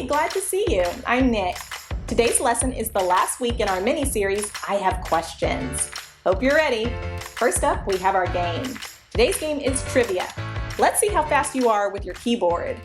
glad to see you. I'm Nick. Today's lesson is the last week in our mini-series, I Have Questions. Hope you're ready. First up, we have our game. Today's game is trivia. Let's see how fast you are with your keyboard.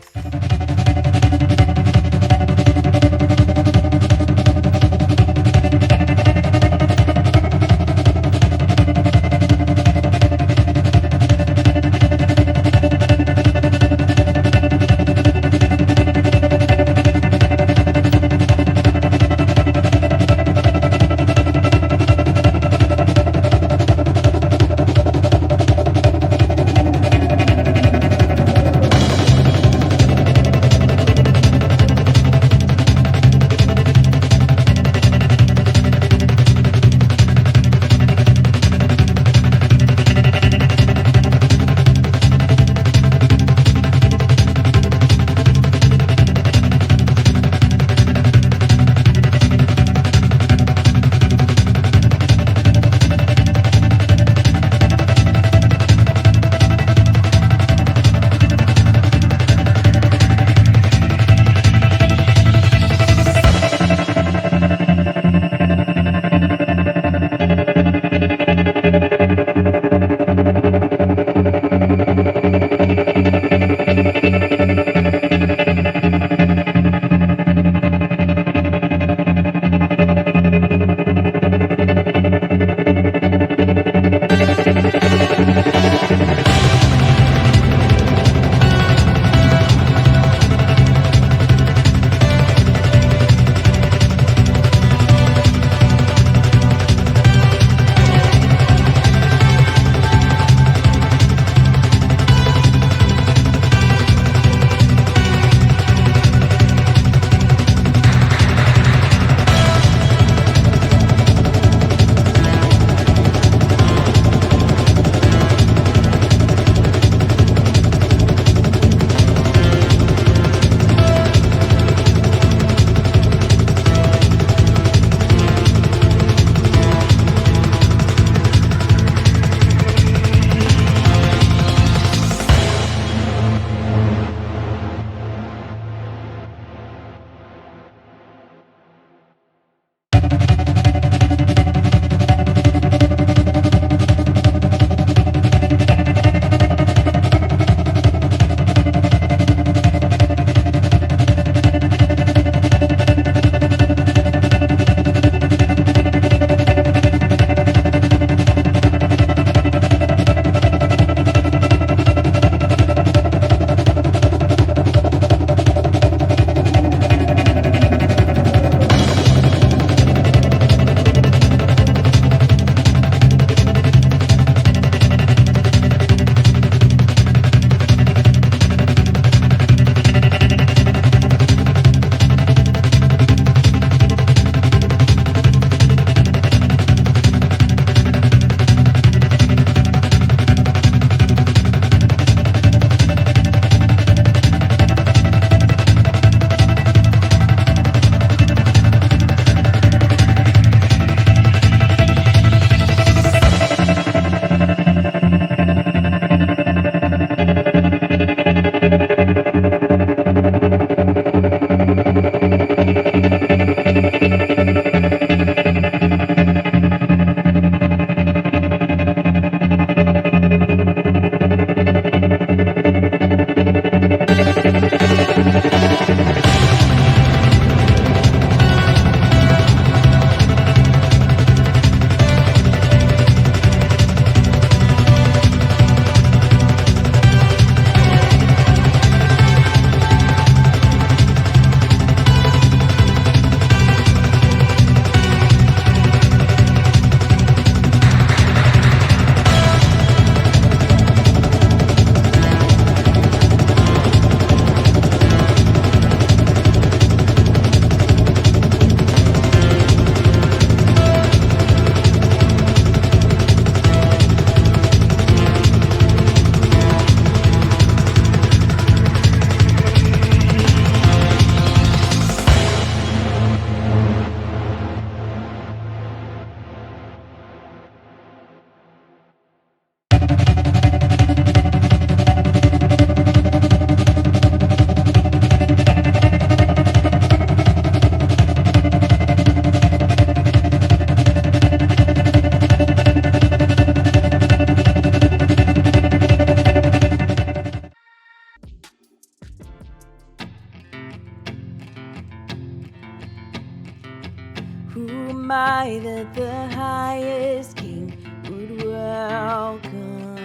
I that the highest King would welcome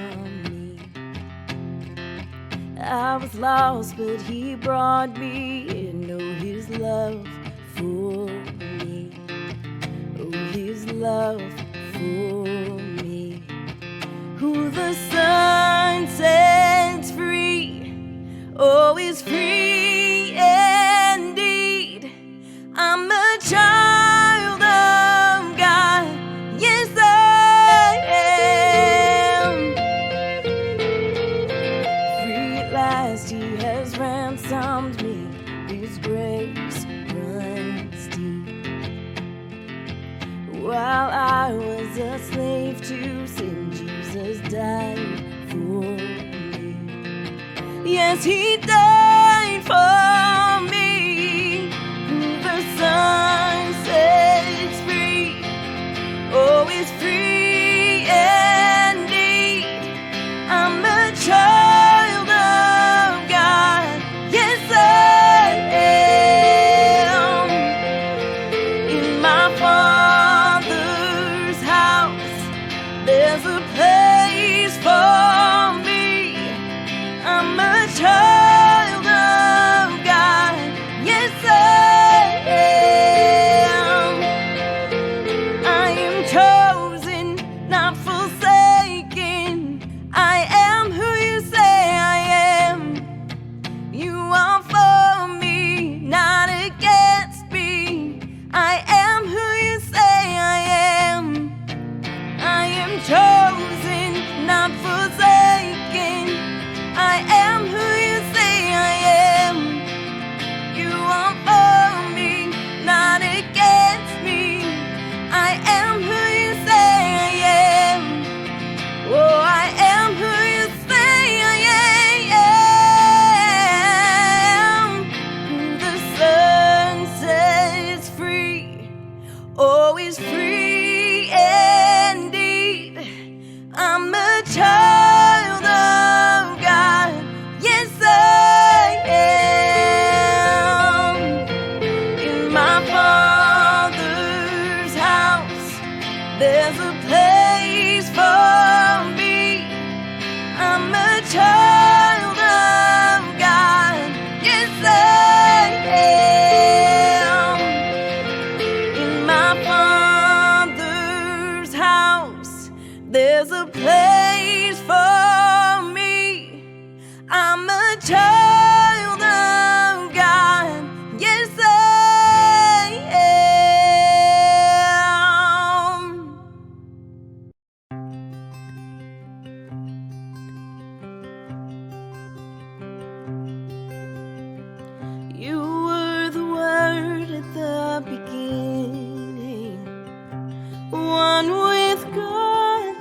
me. I was lost, but he brought me in. Oh, his love for me. Oh, his love for me. Who the Son sets free, oh, is free indeed. I'm a child of God, yes I am. Free at last, he has ransomed me. His grace runs deep. While I was a slave to sin, Jesus died for me. Yes, he died for me. Who the Son sets free, oh, is free indeed. I'm a child of God, yes I am. In my Father's house, there's a place for me. I'm a child of God, yes I am. I am chosen, not forsaken. I am who you say I am. You are for me, not against me. I am who you say I am. I am chosen, not forsaken. I am who you say I am. You are for me, not against me. I am who you say I am. Oh, I am who you say I am. Who the Son sets free, oh, is free indeed. I'm a child of God, yes I am. In my Father's house, there's a place for me. I'm a child of God, yes I am. In my Father's house, there's a place for me. I'm a child of God, yes I am. You were the Word at the beginning, one with God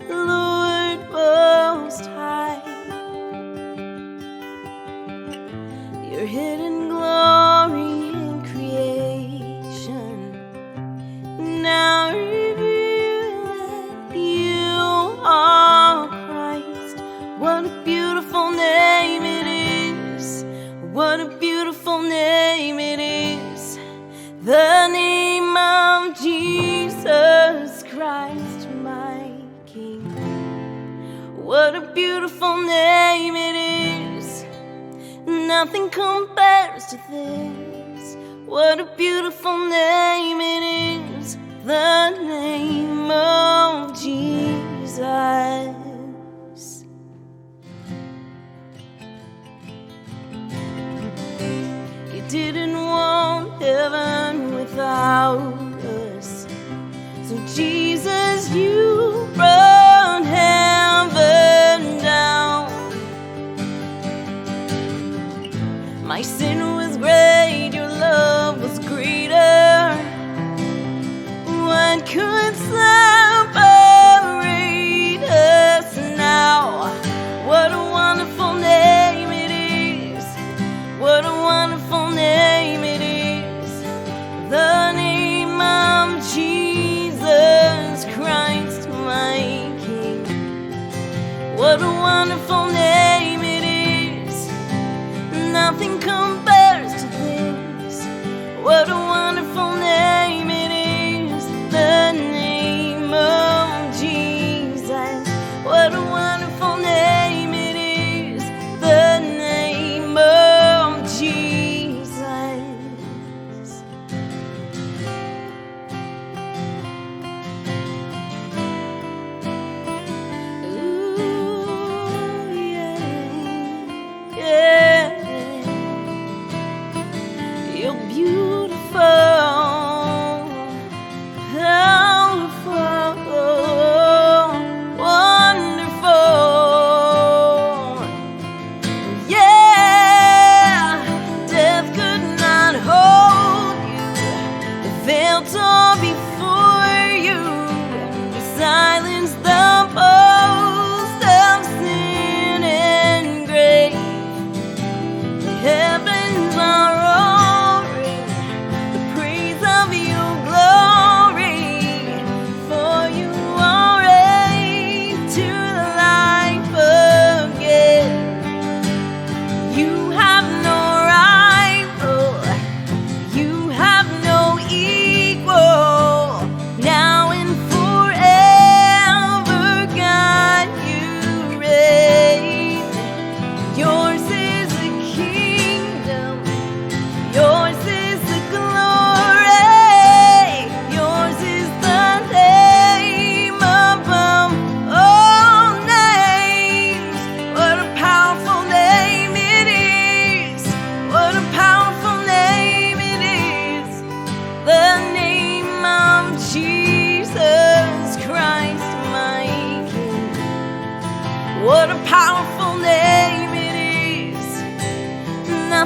the Lord Most High. Your hidden glory in creation, now revealed that you are Christ. What a beautiful name it is. What a beautiful name it is. The name of Jesus Christ, my King. What a beautiful name it is. Nothing compares to this. What a beautiful name it is. The name of Jesus. You didn't want heaven without us, so Jesus, you brought heaven down. My sin was great, your love was greater. What could separate us now? What a wonderful name it is. What a wonderful name it is. The name of Jesus Christ, my King. What a wonderful name it is. Nothing compares to this. What a wonderful name it is.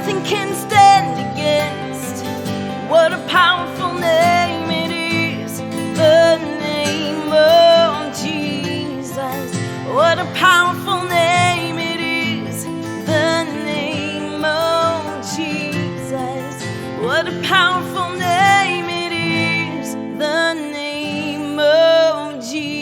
nothing can stand against. What a powerful name it is, the name of Jesus. What a powerful name it is, the name of Jesus. What a powerful name it is, the name of Jesus.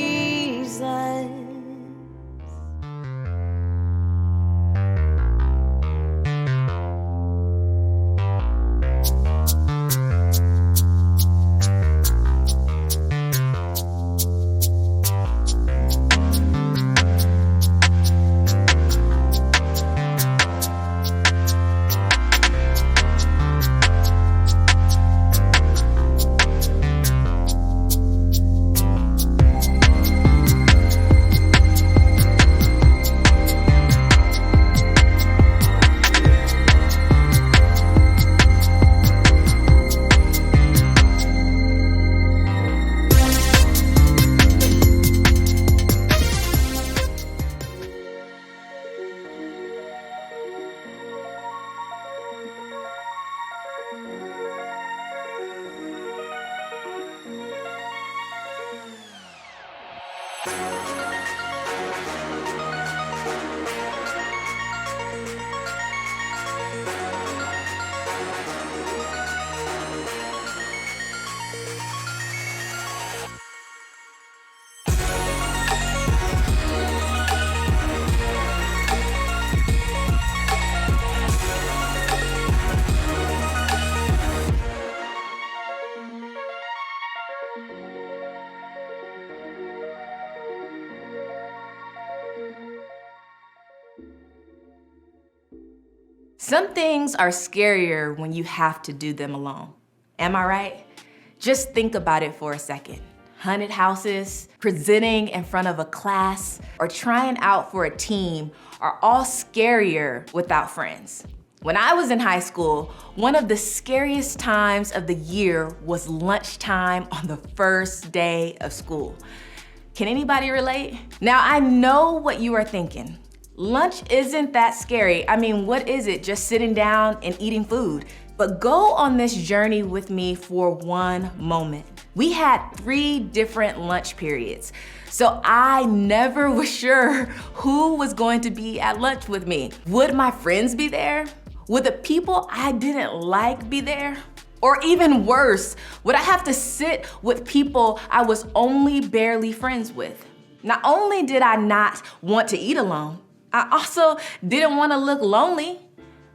Some things are scarier when you have to do them alone. Am I right? Just think about it for a second. Haunted houses, presenting in front of a class, or trying out for a team are all scarier without friends. When I was in high school, one of the scariest times of the year was lunchtime on the first day of school. Can anybody relate? Now I know what you are thinking. Lunch isn't that scary. I mean, what is it? Just sitting down and eating food. But go on this journey with me for one moment. We had 3 different lunch periods, so I never was sure who was going to be at lunch with me. Would my friends be there? Would the people I didn't like be there? Or even worse, would I have to sit with people I was only barely friends with? Not only did I not want to eat alone, I also didn't want to look lonely.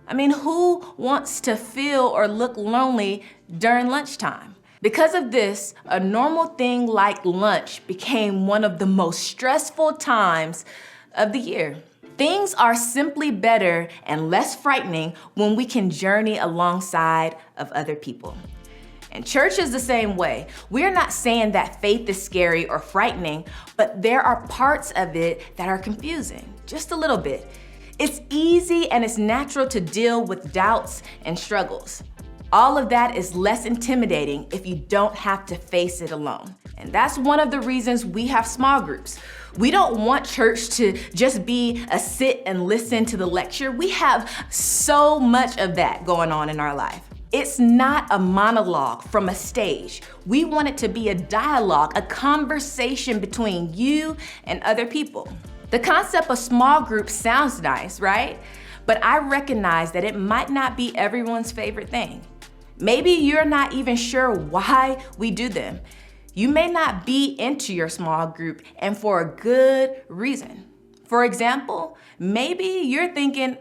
I mean, who wants to feel or look lonely during lunchtime? Because of this, a normal thing like lunch became one of the most stressful times of the year. Things are simply better and less frightening when we can journey alongside of other people. And church is the same way. We're not saying that faith is scary or frightening, but there are parts of it that are confusing, just a little bit. It's easy and it's natural to deal with doubts and struggles. All of that is less intimidating if you don't have to face it alone. And that's one of the reasons we have small groups. We don't want church to just be a sit and listen to the lecture. We have so much of that going on in our life. It's not a monologue from a stage. We want it to be a dialogue, a conversation between you and other people. The concept of small groups sounds nice, right? But I recognize that it might not be everyone's favorite thing. Maybe you're not even sure why we do them. You may not be into your small group, and for a good reason. For example, maybe you're thinking,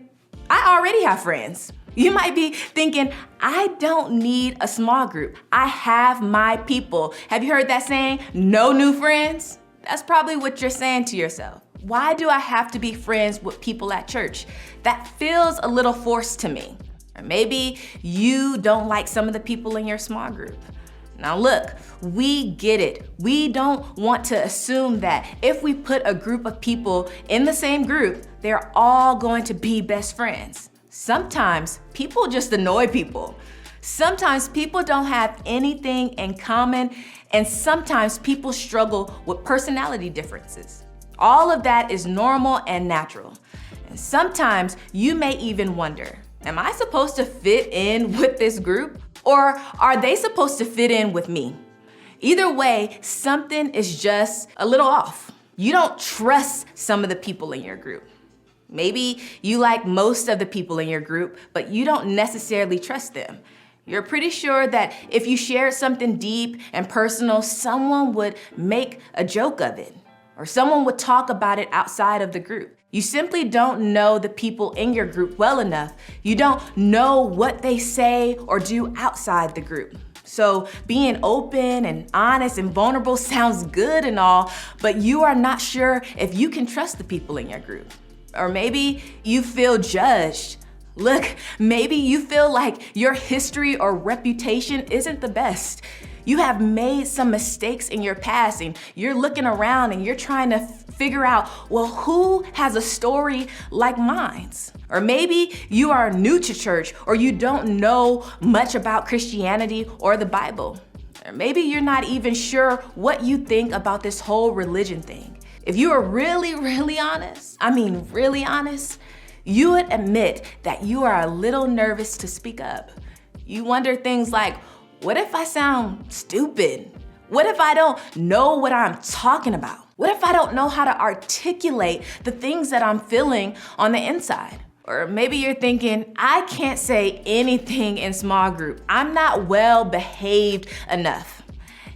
I already have friends. You might be thinking, I don't need a small group. I have my people. Have you heard that saying, no new friends? That's probably what you're saying to yourself. Why do I have to be friends with people at church? That feels a little forced to me. Or maybe you don't like some of the people in your small group. Now look, we get it. We don't want to assume that if we put a group of people in the same group, they're all going to be best friends. Sometimes people just annoy people. Sometimes people don't have anything in common, and sometimes people struggle with personality differences. All of that is normal and natural. And sometimes you may even wonder, Am I supposed to fit in with this group? Or are they supposed to fit in with me? Either way, something is just a little off. You don't trust some of the people in your group. Maybe you like most of the people in your group, but you don't necessarily trust them. You're pretty sure that if you shared something deep and personal, someone would make a joke of it, or someone would talk about it outside of the group. You simply don't know the people in your group well enough. You don't know what they say or do outside the group. So being open and honest and vulnerable sounds good and all, but you are not sure if you can trust the people in your group. Or maybe you feel judged. Look, maybe you feel like your history or reputation isn't the best. You have made some mistakes in your past and you're looking around and you're trying to figure out, well, who has a story like mine's? Or maybe you are new to church or you don't know much about Christianity or the Bible. Or maybe you're not even sure what you think about this whole religion thing. If you are really honest, really honest, you would admit that you are a little nervous to speak up. You wonder things like, what if I sound stupid? What if I don't know what I'm talking about? What if I don't know how to articulate the things that I'm feeling on the inside? Or maybe you're thinking, I can't say anything in small group. I'm not well behaved enough.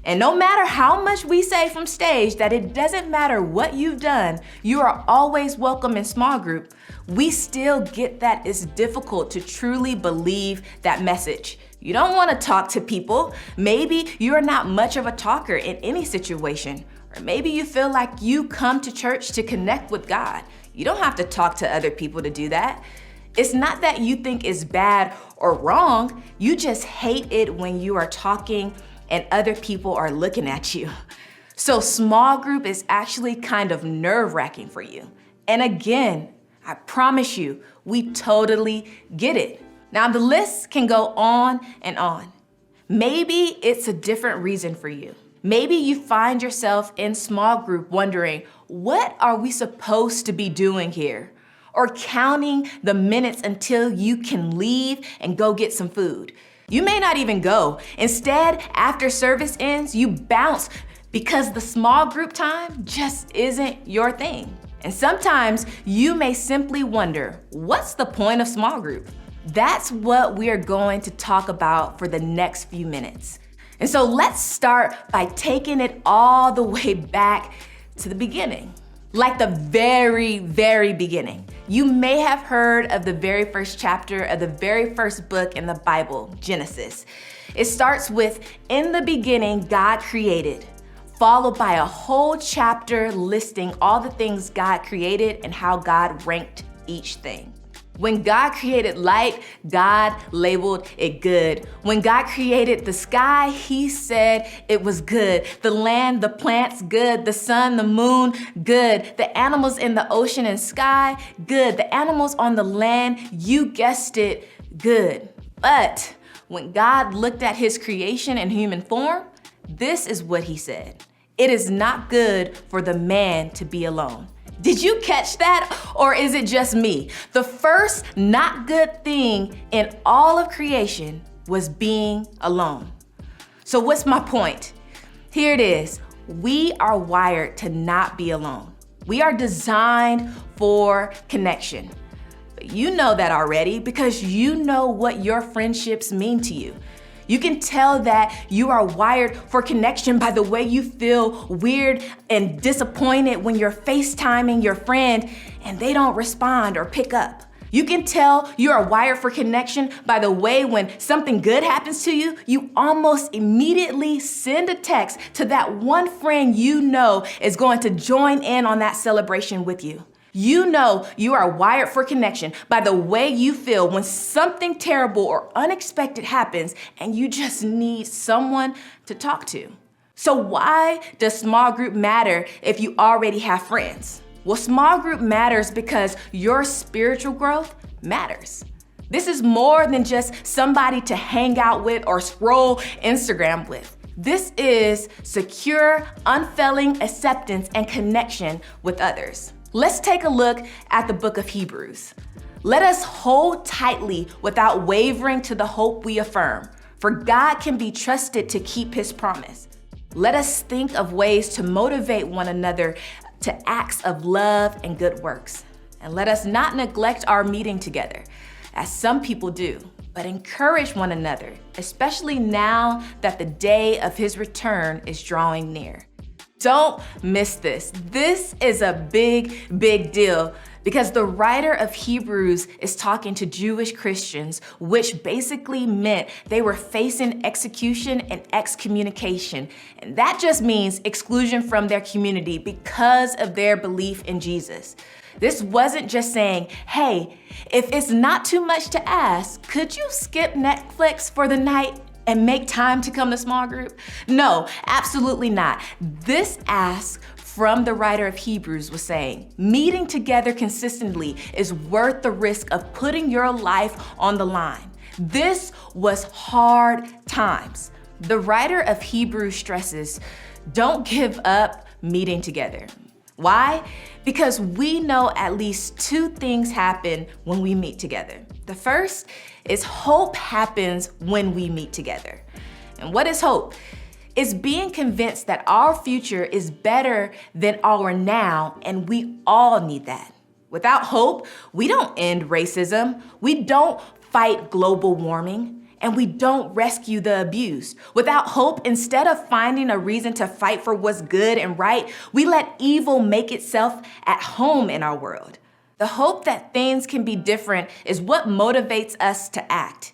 And no matter how much we say from stage that it doesn't matter what you've done, you are always welcome in small group, we still get that it's difficult to truly believe that message. You don't want to talk to people. Maybe you're not much of a talker in any situation. Or maybe you feel like you come to church to connect with God. You don't have to talk to other people to do that. It's not that you think it's bad or wrong. You just hate it when you are talking and other people are looking at you. So small group is actually kind of nerve-wracking for you. And again, I promise you, we totally get it. Now the list can go on and on. Maybe it's a different reason for you. Maybe you find yourself in small group wondering, what are we supposed to be doing here? Or counting the minutes until you can leave and go get some food. You may not even go. Instead, after service ends, you bounce because the small group time just isn't your thing. And sometimes you may simply wonder, what's the point of small group? That's what we are going to talk about for the next few minutes. And so let's start by taking it all the way back to the beginning. Like the very beginning. You may have heard of the very first chapter of the very first book in the Bible, Genesis. It starts with, in the beginning, God created, followed by a whole chapter listing all the things God created and how God ranked each thing. When God created light, God labeled it good. When God created the sky, He said it was good. The land, the plants, good. The sun, the moon, good. The animals in the ocean and sky, good. The animals on the land, you guessed it, good. But when God looked at His creation in human form, this is what He said. It is not good for the man to be alone. Did you catch that, or is it just me? The first not good thing in all of creation was being alone. So what's my point? Here it is. We are wired to not be alone. We are designed for connection. But you know that already because you know what your friendships mean to you. You can tell that you are wired for connection by the way you feel weird and disappointed when you're FaceTiming your friend and they don't respond or pick up. You can tell you are wired for connection by the way when something good happens to you, you almost immediately send a text to that one friend you know is going to join in on that celebration with you. You know you are wired for connection by the way you feel when something terrible or unexpected happens and you just need someone to talk to. So why does small group matter if you already have friends? Well, small group matters because your spiritual growth matters. This is more than just somebody to hang out with or scroll Instagram with. This is secure, unfailing acceptance and connection with others. Let's take a look at the book of Hebrews. Let us hold tightly without wavering to the hope we affirm, for God can be trusted to keep his promise. Let us think of ways to motivate one another to acts of love and good works. And let us not neglect our meeting together, as some people do, but encourage one another, especially now that the day of his return is drawing near. Don't miss this. This is a big deal because the writer of Hebrews is talking to Jewish Christians, which basically meant they were facing execution and excommunication. And that just means exclusion from their community because of their belief in Jesus. This wasn't just saying, hey, if it's not too much to ask, could you skip Netflix for the night and make time to come to small group? No, absolutely not. This ask from the writer of Hebrews was saying, meeting together consistently is worth the risk of putting your life on the line. This was hard times. The writer of Hebrews stresses, don't give up meeting together. Why? Because we know at least two things happen when we meet together. The first is hope happens when we meet together. And what is hope? It's being convinced that our future is better than our now, and we all need that. Without hope, we don't end racism, we don't fight global warming, and we don't rescue the abused. Without hope, instead of finding a reason to fight for what's good and right, we let evil make itself at home in our world. The hope that things can be different is what motivates us to act.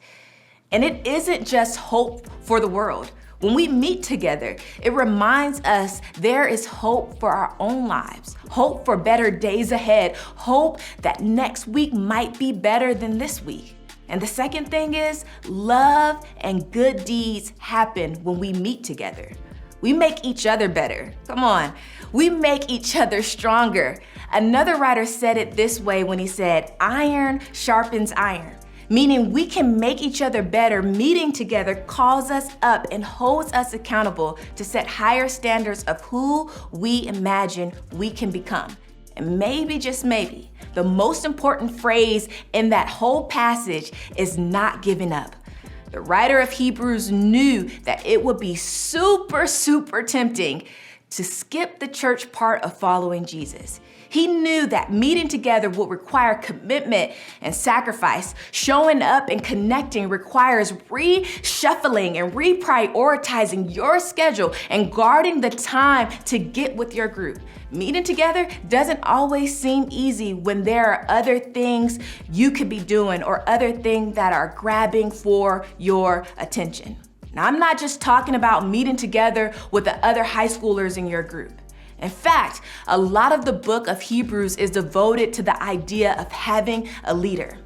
And it isn't just hope for the world. When we meet together, it reminds us there is hope for our own lives, hope for better days ahead, hope that next week might be better than this week. And the second thing is, love and good deeds happen when we meet together. We make each other better. Come on. We make each other stronger. Another writer said it this way when he said, iron sharpens iron, meaning we can make each other better. Meeting together calls us up and holds us accountable to set higher standards of who we imagine we can become. And maybe, just maybe, the most important phrase in that whole passage is not giving up. The writer of Hebrews knew that it would be super tempting to skip the church part of following Jesus. He knew that meeting together would require commitment and sacrifice. Showing up and connecting requires reshuffling and reprioritizing your schedule and guarding the time to get with your group. Meeting together doesn't always seem easy when there are other things you could be doing or other things that are grabbing for your attention. Now, I'm not just talking about meeting together with the other high schoolers in your group. In fact, a lot of the book of Hebrews is devoted to the idea of having a leader,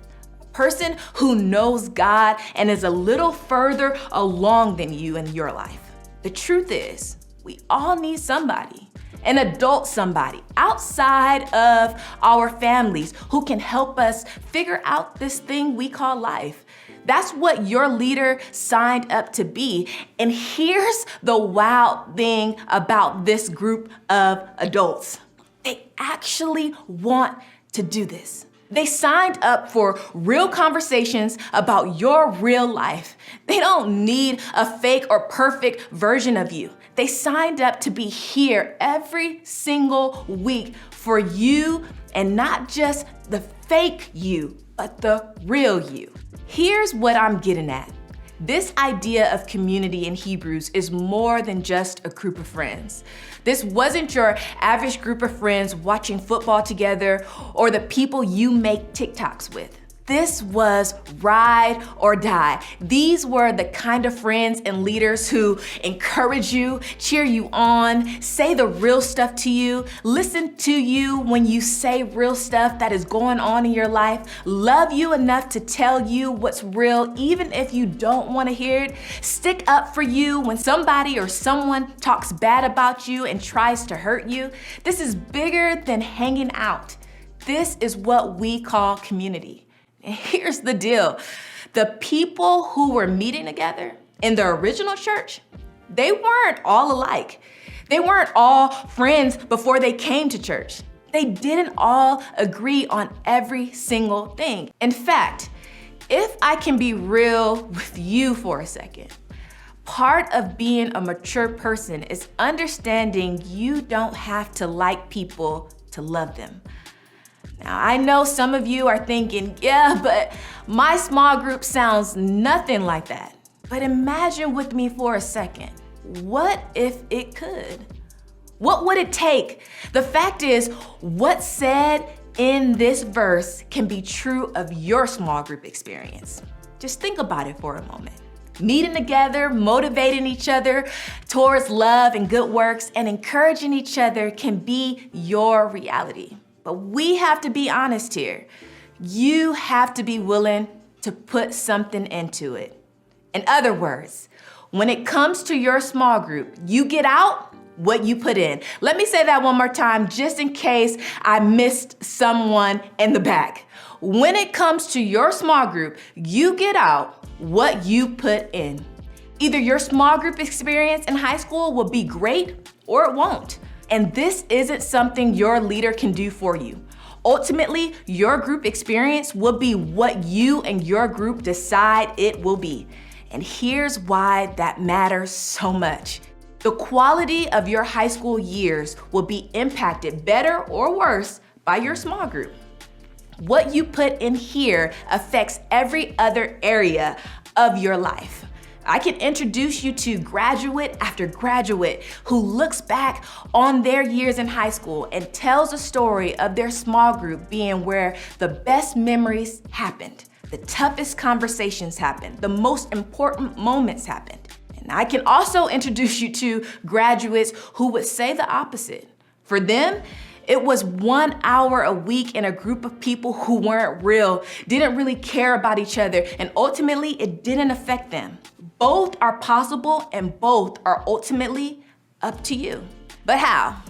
a person who knows God and is a little further along than you in your life. The truth is, we all need somebody, an adult somebody outside of our families who can help us figure out this thing we call life. That's what your leader signed up to be. And here's the wild thing about this group of adults. They actually want to do this. They signed up for real conversations about your real life. They don't need a fake or perfect version of you. They signed up to be here every single week for you, and not just the fake you, but the real you. Here's what I'm getting at. This idea of community in Hebrews is more than just a group of friends. This wasn't your average group of friends watching football together or the people you make TikToks with. This was ride or die. These were the kind of friends and leaders who encourage you, cheer you on, say the real stuff to you, listen to you when you say real stuff that is going on in your life, love you enough to tell you what's real even if you don't want to hear it, stick up for you when somebody or someone talks bad about you and tries to hurt you. This is bigger than hanging out. This is what we call community. And here's the deal. The people who were meeting together in the original church, they weren't all alike. They weren't all friends before they came to church. They didn't all agree on every single thing. In fact, if I can be real with you for a second, part of being a mature person is understanding you don't have to like people to love them. Now, I know some of you are thinking, yeah, but my small group sounds nothing like that. But imagine with me for a second, what if it could? What would it take? The fact is, what's said in this verse can be true of your small group experience. Just think about it for a moment. Meeting together, motivating each other towards love and good works, and encouraging each other can be your reality. But we have to be honest here. You have to be willing to put something into it. In other words, when it comes to your small group, you get out what you put in. Let me say that one more time, just in case I missed someone in the back. When it comes to your small group, you get out what you put in. Either your small group experience in high school will be great or it won't. And this isn't something your leader can do for you. Ultimately, your group experience will be what you and your group decide it will be. And here's why that matters so much. The quality of your high school years will be impacted, better or worse, by your small group. What you put in here affects every other area of your life. I can introduce you to graduate after graduate who looks back on their years in high school and tells a story of their small group being where the best memories happened, the toughest conversations happened, the most important moments happened. And I can also introduce you to graduates who would say the opposite. For them, it was 1 hour a week in a group of people who weren't real, didn't really care about each other, and ultimately it didn't affect them. Both are possible and both are ultimately up to you. But how?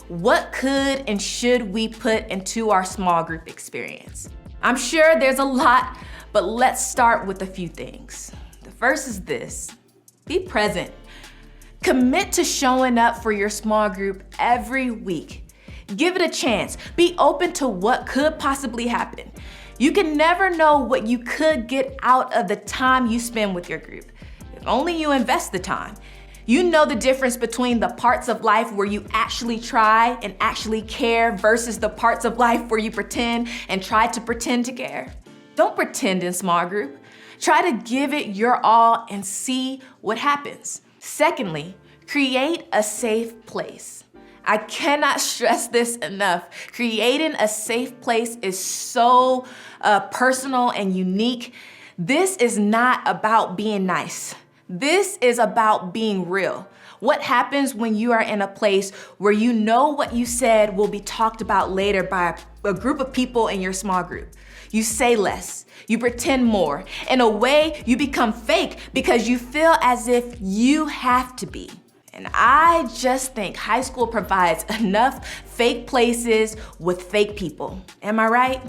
What could and should we put into our small group experience? I'm sure there's a lot, but let's start with a few things. The first is this: be present. Commit to showing up for your small group every week. Give it a chance. Be open to what could possibly happen. You can never know what you could get out of the time you spend with your group. If only you invest the time. You know the difference between the parts of life where you actually try and actually care versus the parts of life where you pretend and try to pretend to care. Don't pretend in small group. Try to give it your all and see what happens. Secondly, create a safe place. I cannot stress this enough. Creating a safe place is so personal and unique. This is not about being nice. This is about being real. What happens when you are in a place where you know what you said will be talked about later by a group of people in your small group? You say less, you pretend more. In a way, you become fake because you feel as if you have to be. And I just think high school provides enough fake places with fake people. Am I right?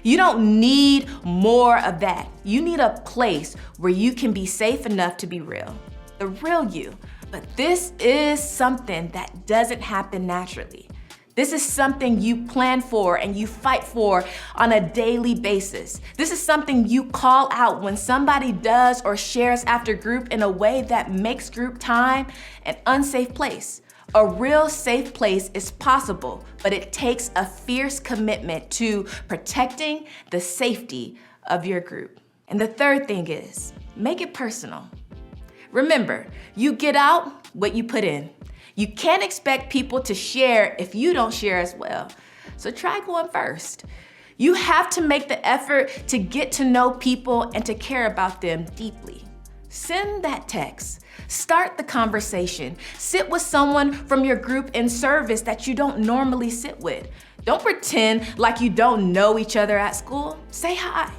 You don't need more of that. You need a place where you can be safe enough to be real, the real you. But this is something that doesn't happen naturally. This is something you plan for and you fight for on a daily basis. This is something you call out when somebody does or shares after group in a way that makes group time an unsafe place. A real safe place is possible, but it takes a fierce commitment to protecting the safety of your group. And the third thing is, make it personal. Remember, you get out what you put in. You can't expect people to share if you don't share as well. So try going first. You have to make the effort to get to know people and to care about them deeply. Send that text. Start the conversation. Sit with someone from your group in service that you don't normally sit with. Don't pretend like you don't know each other at school. Say hi.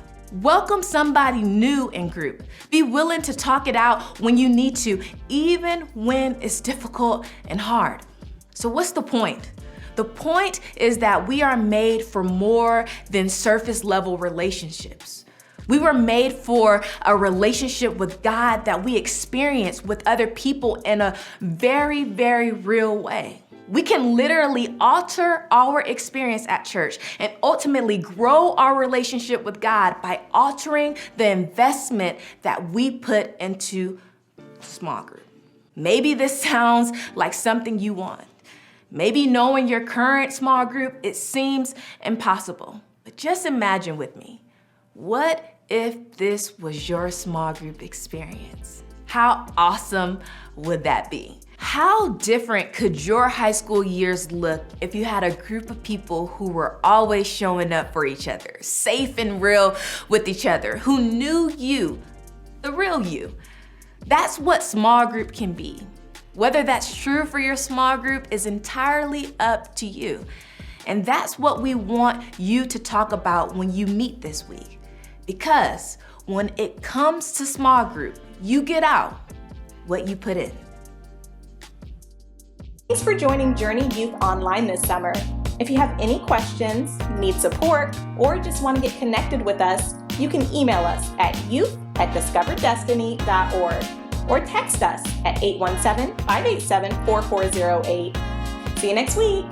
Welcome somebody new in group. Be willing to talk it out when you need to, even when it's difficult and hard. So what's the point? The point is that we are made for more than surface level relationships. We were made for a relationship with God that we experience with other people in a very, very real way. We can literally alter our experience at church and ultimately grow our relationship with God by altering the investment that we put into small group. Maybe this sounds like something you want. Maybe knowing your current small group, it seems impossible. But just imagine with me, what if this was your small group experience? How awesome would that be? How different could your high school years look if you had a group of people who were always showing up for each other, safe and real with each other, who knew you, the real you? That's what small group can be. Whether that's true for your small group is entirely up to you. And that's what we want you to talk about when you meet this week. Because when it comes to small group, you get out what you put in. Thanks for joining Journey Youth Online this summer. If you have any questions, need support, or just want to get connected with us, you can email us at youth@discoverdestiny.org or text us at 817-587-4408. See you next week.